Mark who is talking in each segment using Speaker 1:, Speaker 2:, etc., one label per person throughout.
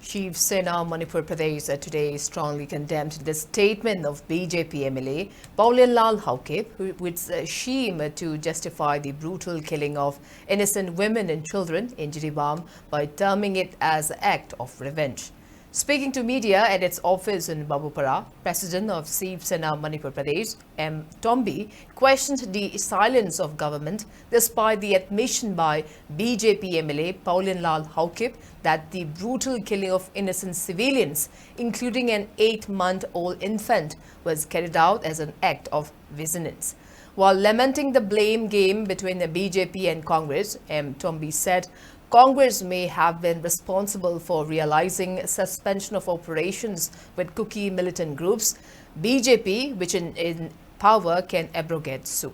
Speaker 1: Chief SENA Manipur Pradesh today strongly condemned the statement of BJP MLA Paulianlal Haukip, which seemed to justify the brutal killing of innocent women and children in JIRI by terming it as an act of revenge. Speaking to media at its office in Babupara, President of Chief SENA Manipur Pradesh, M. Tombi, questioned the silence of government despite the admission by BJP MLA Paulianlal Haukip that the brutal killing of innocent civilians, including an 8-month-old infant, was carried out as an act of vigilance. While lamenting the blame game between the BJP and Congress, M. Tombi said Congress may have been responsible for realizing suspension of operations with Kuki militant groups. BJP, which in power, can abrogate soon.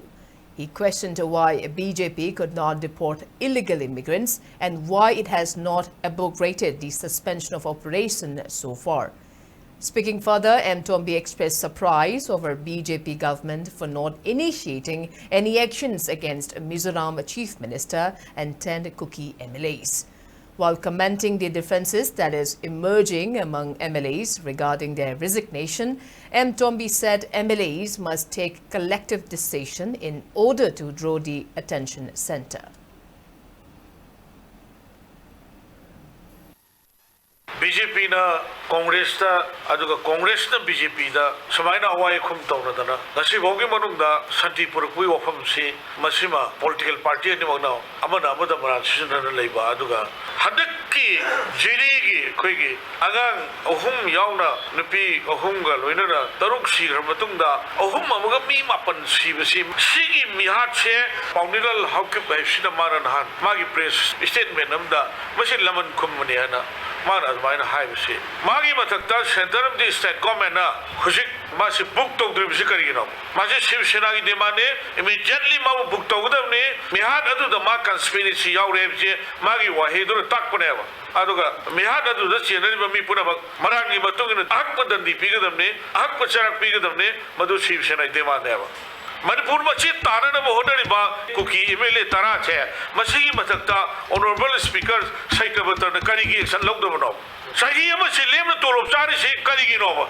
Speaker 1: He questioned why BJP could not deport illegal immigrants and why it has not abrogated the suspension of operation so far. Speaking further, M. Tombi expressed surprise over BJP government for not initiating any actions against Mizoram Chief Minister and 10 Kuki MLAs. While commenting the differences that is emerging among MLAs regarding their resignation, M. Tombi said MLAs must take collective decision in order to draw the attention center.
Speaker 2: BJP na Congress ta aduga Congress na BJP da samaina awai khum tawna dana ngasi bogi manung da santi purpui wafam si masima political party ni magna amana amada maran sisna leiba aduga hadakki JIRI gi khoi gi agang ahum yauna nupi ahum ga loina da taruk si matung da ahum amaga mi mapan si basi sigi mihat che Paulianlal Haukip ba sina maran han magi press statement namda masi laman khum mani ana Mana azmaina haibasi. Magi matakta center of the state government na khusik masi book to dribsi karigino. Masi Shiv Sena ki demand immediately ma book to gudamne mihad adu the ma conspiracy yaw rebje magi wahidur tak paneva. Aduga mihad adu the channel mi puna marangi matungin ak padandi pigadamne ak pacharak pigadamne madu Shiv Sena demand neva. Manipur machi tana na bohonari ba Kuki MLA tara che masigi matakta honorable speaker saikabatar na karigi action log do bano sahi ama chilem na tolop chari se karigi no ba